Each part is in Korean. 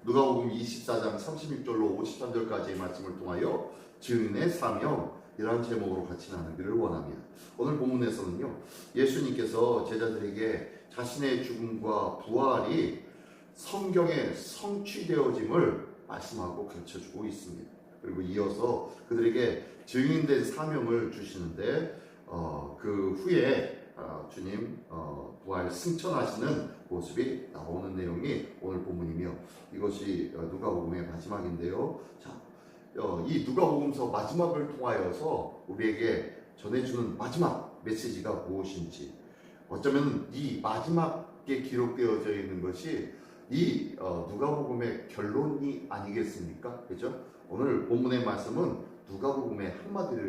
누가복음 24장 36절로 53절까지의 말씀을 통하여 증인의 사명이라는 제목으로 같이 나누기를 원합니다. 오늘 본문에서는요, 예수님께서 제자들에게 자신의 죽음과 부활이 성경에 성취되어짐을 말씀하고 가르쳐주고 있습니다. 그리고 이어서 그들에게 증인된 사명을 주시는데 그 후에 주님 부활 승천하시는 모습이 나오는 내용이 오늘 본문이며, 이것이 누가복음의 마지막인데요. 자, 이 누가복음서 마지막을 통하여서 우리에게 전해주는 마지막 메시지가 무엇인지, 어쩌면 이 마지막에 기록되어져 있는 것이 이 누가복음의 결론이 아니겠습니까? 그죠? 오늘 본문의 말씀은 누가복음의 한마디로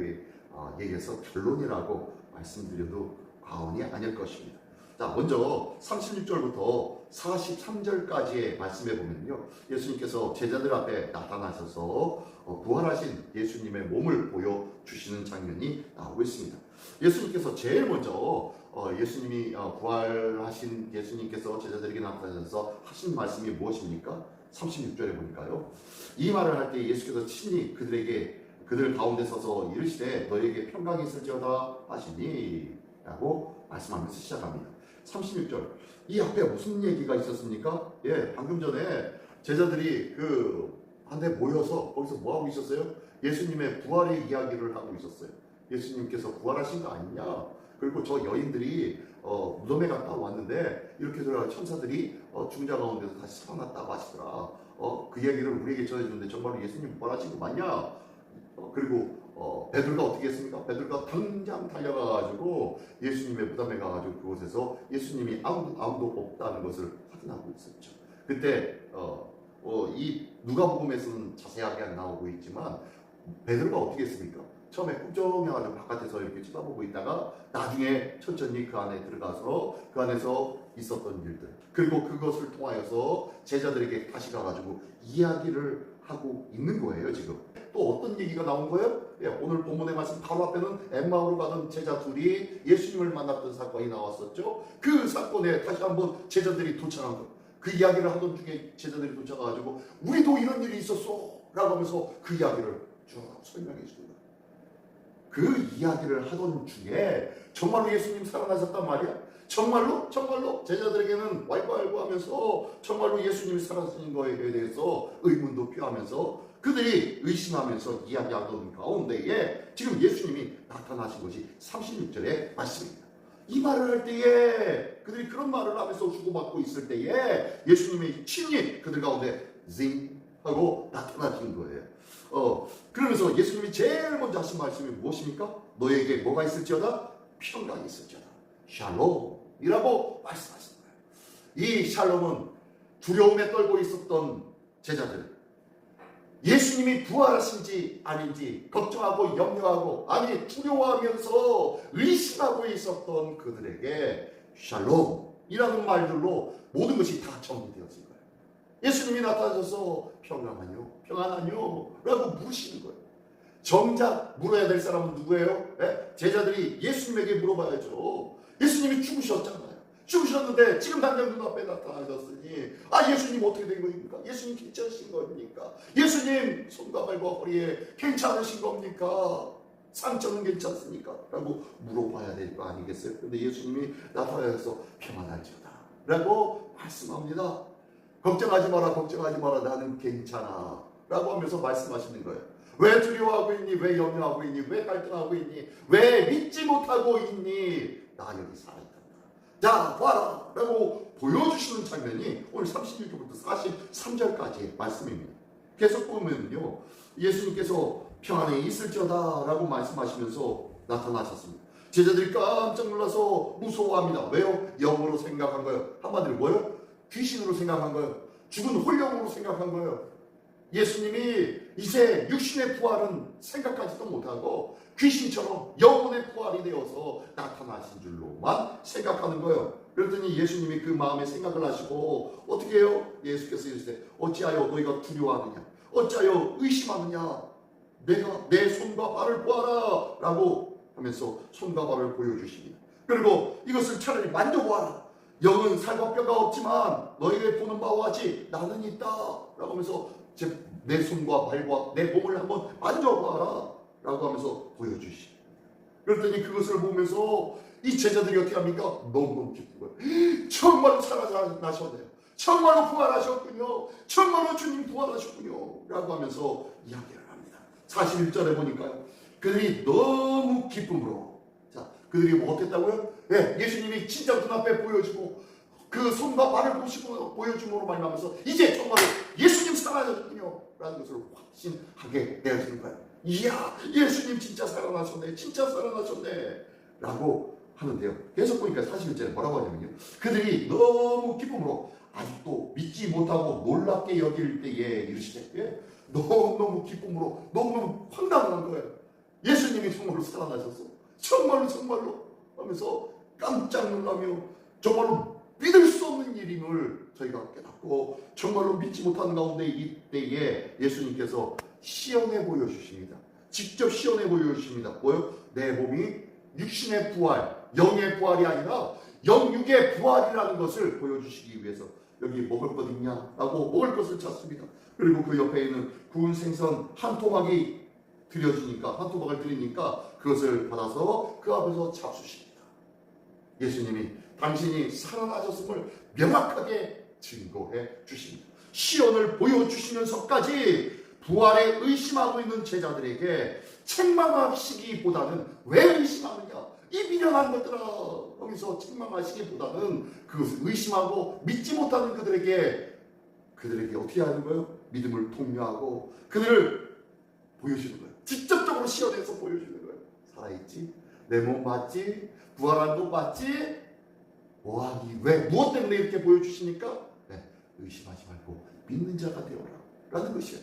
얘기해서 결론이라고 말씀드려도 과언이 아닐 것입니다. 자, 먼저 36절부터 43절까지의 말씀에 보면요, 예수님께서 제자들 앞에 나타나셔서 부활하신 예수님의 몸을 보여주시는 장면이 나오고 있습니다. 예수님께서 제일 먼저 예수님이 부활하신 예수님께서 제자들에게 나타나셔서 하신 말씀이 무엇입니까? 36절에 보니까요, 이 말을 할 때 예수께서 친히 그들 가운데 서서 이르시되 너희에게 평강이 있을지어다 하시니 라고 말씀하면서 시작합니다. 36절, 이 앞에 무슨 얘기가 있었습니까? 방금 전에 제자들이 한데 모여서 거기서 뭐 하고 있었어요? 예수님의 부활의 이야기를 하고 있었어요. 예수님께서 부활하신 거 아니냐? 그리고 저 여인들이 무덤에 갔다 왔는데 이렇게 천사들이 중자 가운데서 다시 살아났다고 하시더라. 그 얘기를 우리에게 전해주는데 정말로 예수님 부활하신 거 맞냐? 그리고 베드로가 어떻게 했습니까? 베드로가 당장 달려가가지고 예수님의 무덤에 가가지고 그곳에서 예수님이 아무도 없다는 것을 확인하고 있었죠. 그때 이 누가복음에서는 자세하게 안 나오고 있지만 베드로가 어떻게 했습니까? 처음에 꿈쩍해가지고 바깥에서 이렇게 쳐다보고 있다가 나중에 천천히 그 안에 들어가서 그 안에서 있었던 일들, 그리고 그것을 통하여서 제자들에게 다시 가가지고 이야기를 하고 있는 거예요. 지금 또 어떤 얘기가 나온 거예요? 오늘 본문의 말씀 바로 앞에는 엠마오로 가던 제자 둘이 예수님을 만났던 사건이 나왔었죠. 그 사건에 다시 한번 제자들이 도착한 거예요. 그 이야기를 하던 중에 제자들이 도착해가지고 우리도 이런 일이 있었어 라고 하면서 그 이야기를 쭉 설명해 주는 거예요. 그 이야기를 하던 중에 정말로 예수님 살아나셨단 말이야? 정말로 제자들에게는 왈가왈부 하면서 정말로 예수님이 살아나신 거에 대해서 의문도 표하면서 그들이 의심하면서 이야기하던 가운데에 지금 예수님이 나타나신 것이 36절의 말씀입니다. 이 말을 할 때에 그들이 그런 말을 하면서 주고받고 있을 때에 예수님이 친히 그들 가운데 징 하고 나타나신 거예요. 그러면서 예수님이 제일 먼저 하신 말씀이 무엇입니까? 너에게 뭐가 있을지어다? 평강이 있을지어다. 샬롬이라고 말씀하신 거예요. 이 샬롬은 두려움에 떨고 있었던 제자들, 예수님이 부활하신지 아닌지 걱정하고 염려하고 아니 두려워하면서 의심하고 있었던 그들에게 샬롬이라는 말들로 모든 것이 다 정리되었을 거예요. 예수님이 나타나셔서 평안하뇨 라고 물으시는 거예요. 정작 물어야 될 사람은 누구예요? 제자들이 예수님에게 물어봐야죠. 예수님이 죽으셨잖아요. 죽으셨는데 지금 당장 눈앞에 나타나셨으니 예수님 어떻게 된 겁니까? 예수님 괜찮으신 겁니까? 예수님 손과 발과 허리에 괜찮으신 겁니까? 상처는 괜찮습니까? 라고 물어봐야 될 거 아니겠어요? 근데 예수님이 나타나셔서 평안할지어다 라고 말씀합니다. 걱정하지 마라 나는 괜찮아 라고 하면서 말씀하시는 거예요. 왜 두려워하고 있니? 왜 염려하고 있니? 왜 갈등하고 있니? 왜 믿지 못하고 있니? 나 여기 살아있다. 자, 봐라 라고 보여주시는 장면이 오늘 31절부터 43절까지의 말씀입니다. 계속 보면요, 예수님께서 평안에 있을지어다 라고 말씀하시면서 나타나셨습니다. 제자들이 깜짝 놀라서 무서워합니다. 왜요? 영으로 생각한 거예요. 한마디로 뭐예요? 귀신으로 생각한 거예요. 죽은 홀령으로 생각한 거예요. 예수님이 이제 육신의 부활은 생각하지도 못하고 귀신처럼 영혼의 부활이 되어서 나타나신 줄로만 생각하는 거예요. 그랬더니 예수님이 그 마음에 생각을 하시고 어떻게 해요? 예수께서 이르시되 어찌하여 너희가 두려워하느냐? 어찌하여 의심하느냐? 내가 내 손과 발을 보아라 라고 하면서 손과 발을 보여주십니다. 그리고 이것을 차라리 만져보아라. 영은 살과 뼈가 없지만 너희가 보는 바와 같이 나는 있다 라고 하면서 내 손과 발과 내 몸을 한번 만져봐라 라고 하면서 보여주시. 그랬더니 그것을 보면서 이 제자들이 어떻게 합니까? 너무너무 기쁜 거예요. 정말로 살아나셨네요. 정말로 부활하셨군요. 정말로 주님 부활하셨군요 라고 하면서 이야기를 합니다. 41절에 보니까요, 그들이 너무 기쁨으로, 자, 그들이 뭐 어땠다고요? 네, 예수님이 진짜 눈앞에 보여주고 그 손과 발을 보시고 보여줌으로 말미암아서 이제 정말로 예수님 살아나셨군요 라는 것을 확신하게 되어지는 거예요. 이야, 예수님 진짜 살아나셨네, 진짜 살아나셨네 라고 하는데요, 계속 보니까 41절에 뭐라고 하냐면요, 그들이 너무 기쁨으로 아직도 믿지 못하고 놀랍게 여길 때에 이르시되, 너무너무 기쁨으로 너무너무 황당한 거예요. 예수님이 정말로 살아나셨어, 정말로 하면서 깜짝 놀라며 정말로 믿을 수 없는 일임을 저희가 깨닫고 정말로 믿지 못하는 가운데 이때에 예수님께서 시연해 보여주십니다. 직접 시연해 보여주십니다. 뭐요? 내 몸이 육신의 부활, 영의 부활이 아니라 영육의 부활이라는 것을 보여주시기 위해서 여기 먹을 것 있냐? 라고 먹을 것을 찾습니다. 그리고 그 옆에 있는 구운 생선 한 토막이 드려지니까, 한 토막을 드리니까 그것을 받아서 그 앞에서 잡수십니다. 예수님이 당신이 살아나셨음을 명확하게 증거해 주십니다. 시연을 보여주시면서까지 부활에 의심하고 있는 제자들에게 책망하시기보다는, 왜 의심하느냐, 이 미련한 것들아 하면서 책망하시기보다는 그것을 의심하고 믿지 못하는 그들에게 어떻게 하는 거예요? 믿음을 독려하고 그들을 보여주는 거예요. 직접적으로 시연해서 보여주는 거예요. 살아있지? 내 몸 맞지? 부활한 것 맞지? 뭐하기, 왜, 무엇 때문에 이렇게 보여주시니까? 네, 의심하지 말고 믿는 자가 되어라 라는 것이에요.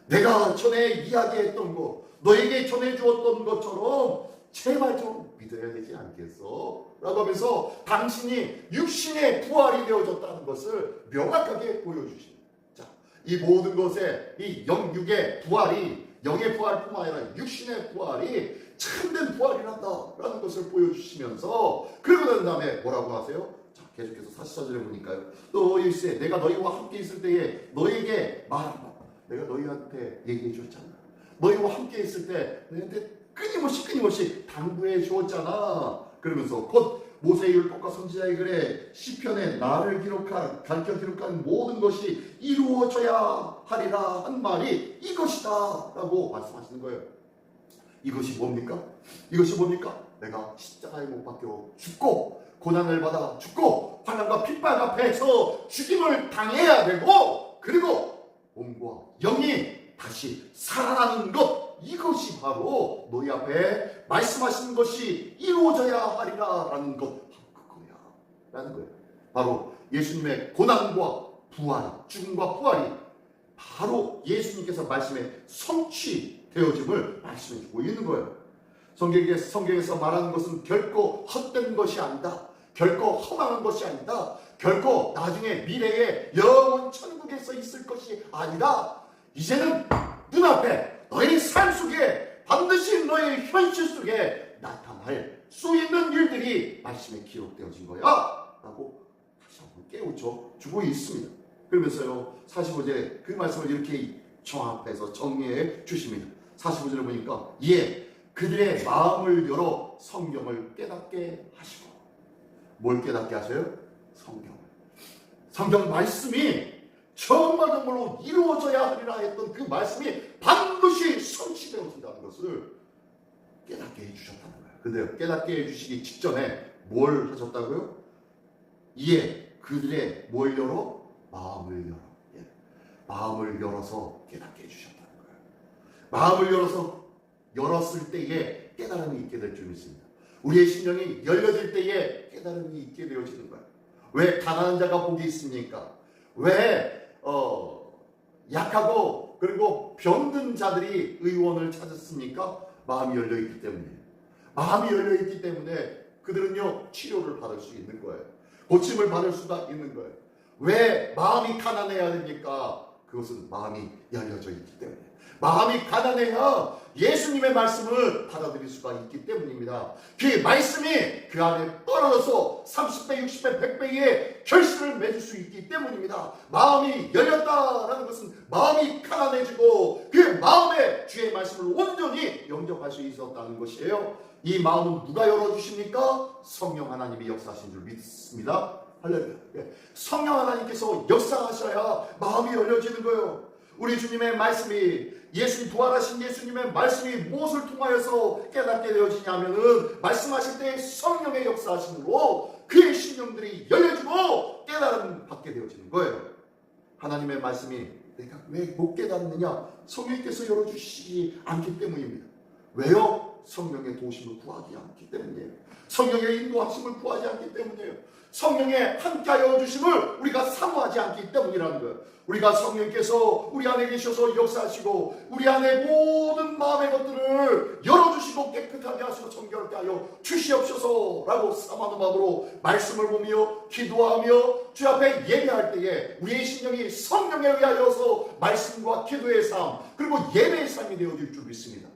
내가 전에 이야기했던 거, 너에게 전해주었던 것처럼 제발 좀 믿어야 되지 않겠어? 라고 하면서 당신이 육신의 부활이 되어졌다는 것을 명확하게 보여주십니다. 자, 이 모든 것에 이 영육의 부활이, 영의 부활뿐만 아니라 육신의 부활이 참된 부활이란다 라는 것을 보여주시면서, 그러고 난 다음에 뭐라고 하세요? 자, 계속해서 44절에 보니까요, 또 일세 내가 너희와 함께 있을 때에 너희에게 말한다. 내가 너희한테 얘기해 줬잖아. 너희와 함께 있을 때 너희한테 끊임없이 당부해 주었잖아. 그러면서 곧 모세의 율법과 선지자의 글에 시편에 나를 가르쳐 기록한 모든 것이 이루어져야 하리라 한 말이 이것이다 라고 말씀하시는 거예요. 이것이 뭡니까? 이것이 뭡니까? 내가 십자가에 못 박혀 죽고 고난을 받아 죽고 환난과 핍박 앞에서 죽임을 당해야 되고, 그리고 몸과 영이 다시 살아나는 것, 이것이 바로 너희 앞에 말씀하신 것이 이루어져야 하리라 라는 것, 그거야 라는 거예요. 바로 예수님의 고난과 부활, 죽음과 부활이 바로 예수님께서 말씀에 성취되어짐을 말씀해주고 있는 거예요. 성경에서 말하는 것은 결코 헛된 것이 아니다, 결코 허망한 것이 아니다, 결코 나중에 미래에 영원 천국에서 있을 것이 아니다, 이제는 눈앞에 너의 삶 속에 반드시 너의 현실 속에 나타날 수 있는 일들이 말씀에 기록되어진 거야 라고 다시 한번 깨우쳐 주고 있습니다. 그러면서요, 45절에 그 말씀을 이렇게 종합해서 정리해 주십니다. 45절에 보니까 그들의 마음을 열어 성경을 깨닫게 하시고. 뭘 깨닫게 하셔요? 성경 말씀이 정말로 이루어져야 하리라 했던 그 말씀이 반드시 성취되어진다는 것을 깨닫게 해주셨다는 거예요. 근데 깨닫게 해주시기 직전에 뭘 하셨다고요? 그들의 뭘 열어? 마음을 열어. 마음을 열어서 깨닫게 해주셨다는 거예요. 마음을 열었을 때에 깨달음이 있게 될 줄 믿습니다. 우리의 심령이 열려질 때에 깨달음이 있게 되어지는 거예요. 왜 가난한 자가 복이 있습니까? 왜 약하고 그리고 병든 자들이 의원을 찾았습니까? 마음이 열려있기 때문이에요. 마음이 열려있기 때문에 그들은요, 치료를 받을 수 있는 거예요. 고침을 받을 수가 있는 거예요. 왜 마음이 가난해야 됩니까? 그것은 마음이 열려져 있기 때문에. 마음이 가난해야 예수님의 말씀을 받아들일 수가 있기 때문입니다. 그 말씀이 그 안에 떨어져서 30배, 60배, 100배의 결실을 맺을 수 있기 때문입니다. 마음이 열렸다라는 것은 마음이 가난해지고 그 마음에 주의 말씀을 온전히 영접할 수 있었다는 것이에요. 이 마음은 누가 열어주십니까? 성령 하나님이 역사하신 줄 믿습니다. 할렐루야. 성령 하나님께서 역사하셔야 마음이 열려지는 거예요. 우리 주님의 말씀이, 예수님, 부활하신 예수님의 말씀이 무엇을 통하여서 깨닫게 되어지냐면은 말씀하실 때 성령의 역사하심으로 그의 심령들이 열려지고 깨달음 받게 되어지는 거예요. 하나님의 말씀이 내가 왜 못 깨닫느냐? 성령께서 열어주시지 않기 때문입니다. 왜요? 성령의 도심을 구하지 않기 때문이에요. 성령의 인도하심을 구하지 않기 때문이에요. 성령의 함께하여 주심을 우리가 사모하지 않기 때문이라는 거예요. 우리가 성령께서 우리 안에 계셔서 역사하시고 우리 안에 모든 마음의 것들을 열어주시고 깨끗하게 하시고 정결하게 하여 주시옵소서 라고 사모하는 마음으로 말씀을 보며 기도하며 주 앞에 예배할 때에 우리의 심령이 성령에 의하여서 말씀과 기도의 삶 그리고 예배의 삶이 되어질 줄 믿습니다.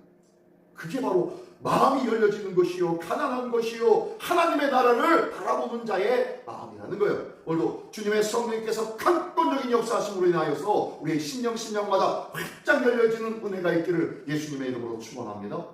그게 바로 마음이 열려지는 것이요, 가난한 것이요, 하나님의 나라를 바라보는 자의 마음이라는 거예요. 오늘도 주님의 성령께서 강권적인 역사하심으로 인하여서 우리의 심령마다 활짝 열려지는 은혜가 있기를 예수님의 이름으로 축원합니다.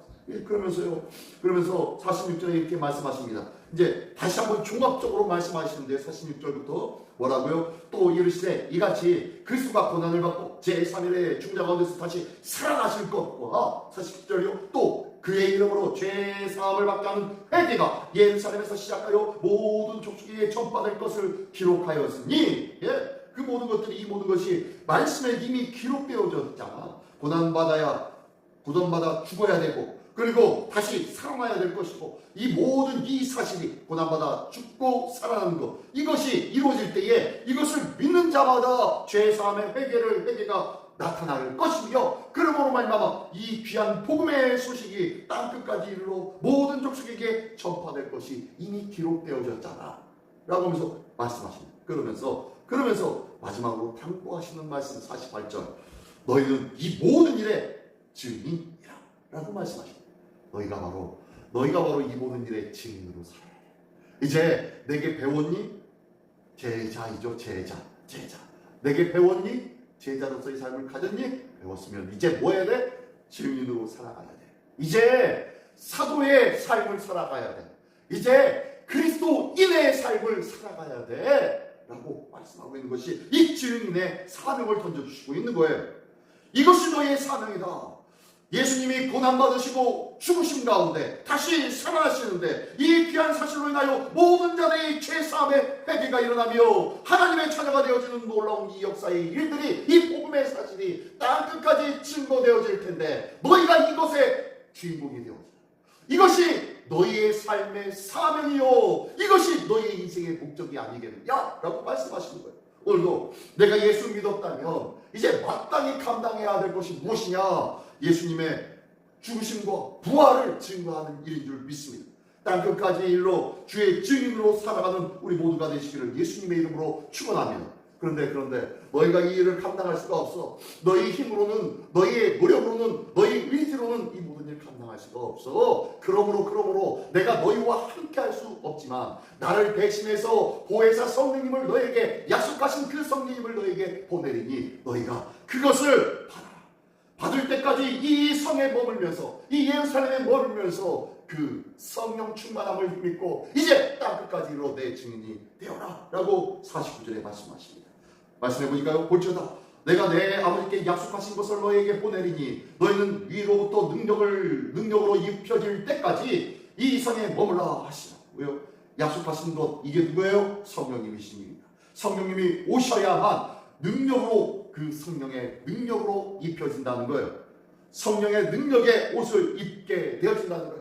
그러면서 46절에 이렇게 말씀하십니다. 이제 다시 한번 종합적으로 말씀하시는데 46절부터 뭐라고요? 또 이르시되 이같이 그리스도가 고난을 받고 제3일에 중자 가운데서 다시 살아나실 것과 47절이요. 또 그의 이름으로 죄사함을 받게 하는 회개가 예루살렘에서 시작하여 모든 족속에게 전파될 것을 기록하였으니 그 모든 것들이 이 모든 것이 말씀에 이미 기록되어졌잖아. 고난받아 죽어야 되고 그리고 다시 살아나야 될 것이고 이 모든 이 사실이 고난받아 죽고 살아나는 것 이것이 이루어질 때에 이것을 믿는 자마다 죄사함의 회개가 나타날 것이며 그러므로 말미암아 이 귀한 복음의 소식이 땅끝까지 이르러 모든 족속에게 전파될 것이 이미 기록되어졌잖아 라고 하면서 말씀하십니다. 그러면서 마지막으로 당부하시는 말씀 48절 너희는 이 모든 일의 증인이라 라고 말씀하십니다. 너희가 바로 이 모든 일의 증인으로 살아야 돼. 이제 내게 배웠니? 제자이죠. 제자. 내게 배웠니? 제자로서의 삶을 가졌니? 배웠으면 이제 뭐 해야 돼? 증인으로 살아가야 돼. 이제 사도의 삶을 살아가야 돼. 이제 그리스도인의 삶을 살아가야 돼. 라고 말씀하고 있는 것이 이 증인의 사명을 던져주시고 있는 거예요. 이것이 너희의 사명이다. 예수님이 고난받으시고 죽으신 가운데 다시 살아나시는데 이 귀한 사실로 인하여 모든 자들의 죄사함의 회개가 일어나며 하나님의 자녀가 되어지는 놀라운 이 역사의 일들이 이 복음의 사실이 땅끝까지 증거되어질 텐데 너희가 이것의 주인공이 되어지라. 이것이 너희의 삶의 사명이요 이것이 너희의 인생의 목적이 아니겠느냐 라고 말씀하시는 거예요. 오늘도 내가 예수 믿었다면 이제 마땅히 감당해야 될 것이 무엇이냐? 예수님의 죽으심과 부활을 증거하는 일인 줄 믿습니다. 땅끝까지 일로 주의 증인으로 살아가는 우리 모두가 되시기를 예수님의 이름으로 축원합니다. 그런데 너희가 이 일을 감당할 수가 없어. 너희 힘으로는, 너희의 노력으로는, 너희 의지로는 이 모든 일을 감당할 수가 없어. 그러므로 내가 너희와 함께 할 수 없지만 나를 대신해서 보혜사 성령님을 너희에게 약속하신 그 성령님을 너희에게 보내리니 너희가 그것을 받을 때까지 이 성에 머물면서 이 예루살렘에 머물면서 그 성령 충만함을 믿고 이제 땅끝까지 이르러 내 증인이 되어라 라고 49절에 말씀하십니다. 말씀해보니까요. 볼지어다 내가 내 아버지께 약속하신 것을 너희에게 보내리니 너희는 위로부터 능력으로 입혀질 때까지 이 성에 머물라 하시라. 왜요? 약속하신 것 이게 누구예요? 성령님이십니다. 성령님이 오셔야만 능력으로 그 성령의 능력으로 입혀진다는 거예요. 성령의 능력의 옷을 입게 되어진다는 거예요.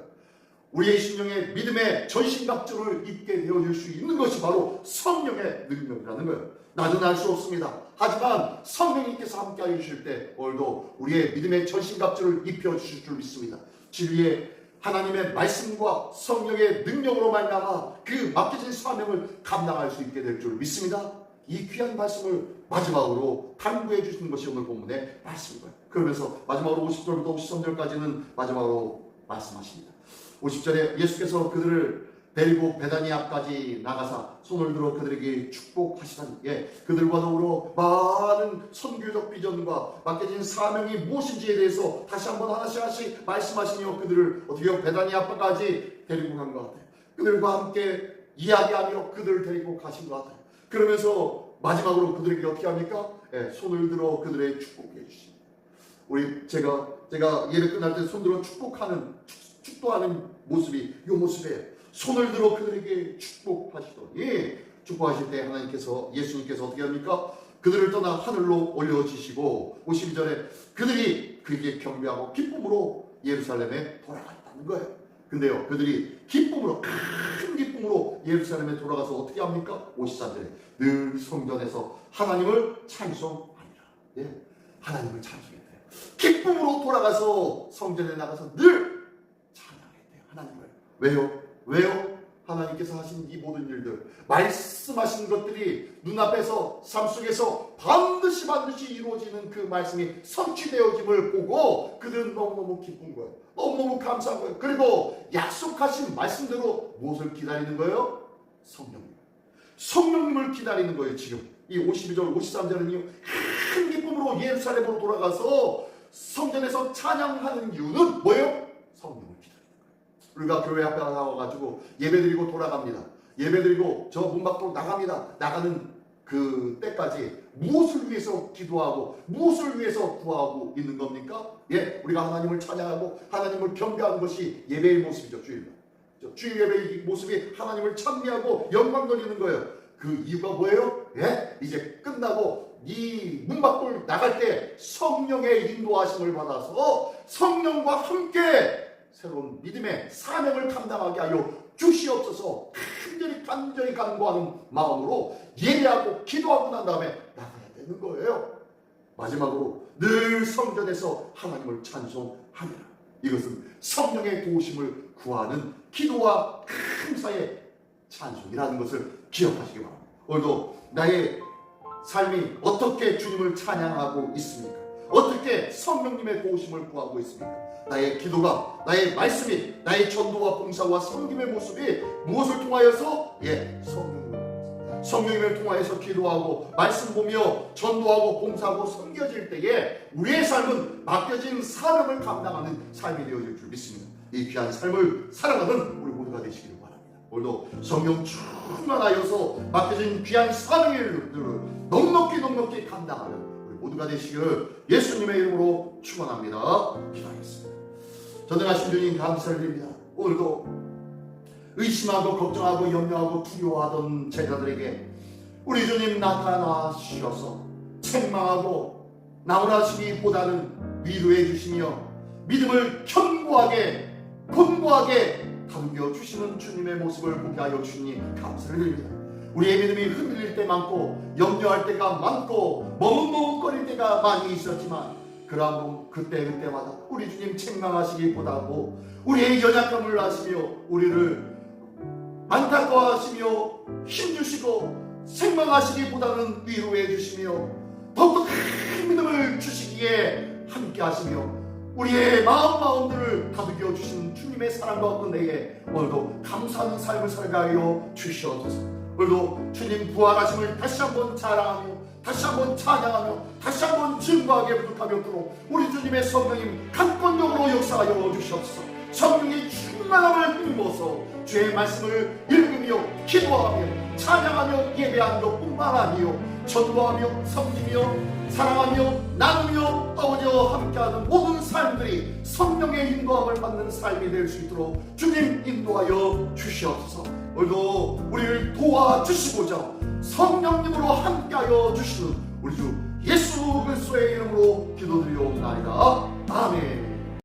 우리의 심령의 믿음의 전신갑주를 입게 되어질 수 있는 것이 바로 성령의 능력이라는 거예요. 나는 알 수 없습니다. 하지만 성령님께서 함께하여 주실 때 오늘도 우리의 믿음의 전신갑주를 입혀주실 줄 믿습니다. 진리의 하나님의 말씀과 성령의 능력으로 말미암아 그 맡겨진 사명을 감당할 수 있게 될 줄 믿습니다. 이 귀한 말씀을 마지막으로 당부해 주시는 것이 오늘 본문의 말씀인 거예요. 그러면서 마지막으로 50절부터 53절까지는 마지막으로 말씀하십니다. 50절에 예수께서 그들을 데리고 베다니 앞까지 나가사 손을 들어 그들에게 축복하시다니, 그들과 더불어 많은 선교적 비전과 맡겨진 사명이 무엇인지에 대해서 다시 한번 하나씩 말씀하시며 그들을 어떻게 베다니 앞까지 데리고 간 것 같아요. 그들과 함께 이야기하며 그들을 데리고 가신 것 같아요. 그러면서 마지막으로 그들에게 어떻게 합니까? 손을 들어 그들의 축복해 주십니다. 제가 예배 끝날 때 손 들어 축도하는 모습이 이 모습이에요. 손을 들어 그들에게 축복하시더니, 축복하실 때 하나님께서, 예수님께서 어떻게 합니까? 그들을 떠나 하늘로 올려주시고 52절에 그들이 그에게 경배하고 기쁨으로 예루살렘에 돌아갔다는 거예요. 근데요, 그들이 기쁨으로, 큰 기쁨으로 예루살렘에 돌아가서 어떻게 합니까? 54절에 늘 성전에서 하나님을 찬송하니라. 하나님을 찬송했대요. 기쁨으로 돌아가서 성전에 나가서 늘 찬양했대요. 하나님을. 왜요? 하나님께서 하신 이 모든 일들, 말씀하신 것들이 눈앞에서, 삶 속에서 반드시 이루어지는 그 말씀이 성취되어짐을 보고 그들은 너무너무 기쁜 거예요. 너무너무 감사한 거예요. 그리고 약속하신 말씀대로 무엇을 기다리는 거예요? 성령님을 기다리는 거예요. 지금 이 52절 53절은요, 큰 기쁨으로 예루살렘으로 돌아가서 성전에서 찬양하는 이유는 뭐예요? 성령을 기다리는 거예요. 우리가 교회 앞에 나와가지고 예배드리고 돌아갑니다. 예배드리고 저 문 밖으로 나갑니다. 나가는 그 때까지 무엇을 위해서 기도하고 무엇을 위해서 구하고 있는 겁니까? 우리가 하나님을 찬양하고 하나님을 경배하는 것이 예배의 모습이죠. 주일 예배의 모습이 하나님을 찬미하고 영광 돌리는 거예요. 그 이유가 뭐예요? 이제 끝나고 이 문 밖을 나갈 때 성령의 인도하심을 받아서 성령과 함께 새로운 믿음의 사명을 감당하게 하여 주시옵소서. 간절히 간구하는 마음으로 예배하고 기도하고 난 다음에 나가야 되는 거예요. 마지막으로 늘 성전에서 하나님을 찬송하니라. 이것은 성령의 도우심을 구하는 기도와 감사의 찬송이라는 것을 기억하시기 바랍니다. 오늘도 나의 삶이 어떻게 주님을 찬양하고 있습니까? 어떻게 성령님의 도우심을 구하고 있습니까? 나의 기도가, 나의 말씀이, 나의 전도와 봉사와 섬김의 모습이 무엇을 통하여서? 성령님을 통하여서 기도하고 말씀 보며 전도하고 봉사하고 섬겨질 때에 우리의 삶은 맡겨진 사명을 감당하는 삶이 되어질 줄 믿습니다. 이 귀한 삶을 살아가는 우리 모두가 되시기를 바랍니다. 오늘도 성령 충만하여서 맡겨진 귀한 사명을 넉넉히 감당하는 모두가 되시기를 예수님의 이름으로 축원합니다. 기도하겠습니다. 전능하신 주님 감사를 드립니다. 오늘도 의심하고 걱정하고 염려하고 두려워하던 제자들에게 우리 주님 나타나셔서 책망하고 나무라시기보다는 위로해 주시며 믿음을 견고하게 다듬겨 주시는 주님의 모습을 보게 하여 주시니 감사를 드립니다. 우리의 믿음이 흔들릴 때 많고 염려할 때가 많고 머뭇머뭇거릴 때가 많이 있었지만 그러므로 그때마다 우리 주님 책망하시기보다도 우리의 연약함을 아시며 우리를 안타까워하시며 힘주시고 책망하시기보다는 위로해 주시며 더욱더 큰 믿음을 주시기에 함께 하시며 우리의 마음들을 다독여 주신 주님의 사랑과 은혜에 오늘도 감사하는 삶을 살게 주시옵소서. 오늘도 주님 부활하심을 다시 한번 자랑하며 다시 한번 찬양하며 다시 한번 증거하게 부족하며 우리 주님의 성령님 강권적으로 역사하여 주시옵소서. 성령의 충만함을 힘입어서 주의 말씀을 읽으며 기도하며 찬양하며 예배하는 것뿐만 아니요 전도하며 섬기며 사랑하며 나누며 아버지와 함께하는 모든 삶들이 성령의 인도함을 받는 삶이 될 수 있도록 주님 인도하여 주시옵소서. 오늘도 우리를 도와주시고자 성령님으로 함께하여 주시는 우리 주 예수 그리스도의 이름으로 기도드리옵나이다. 아멘.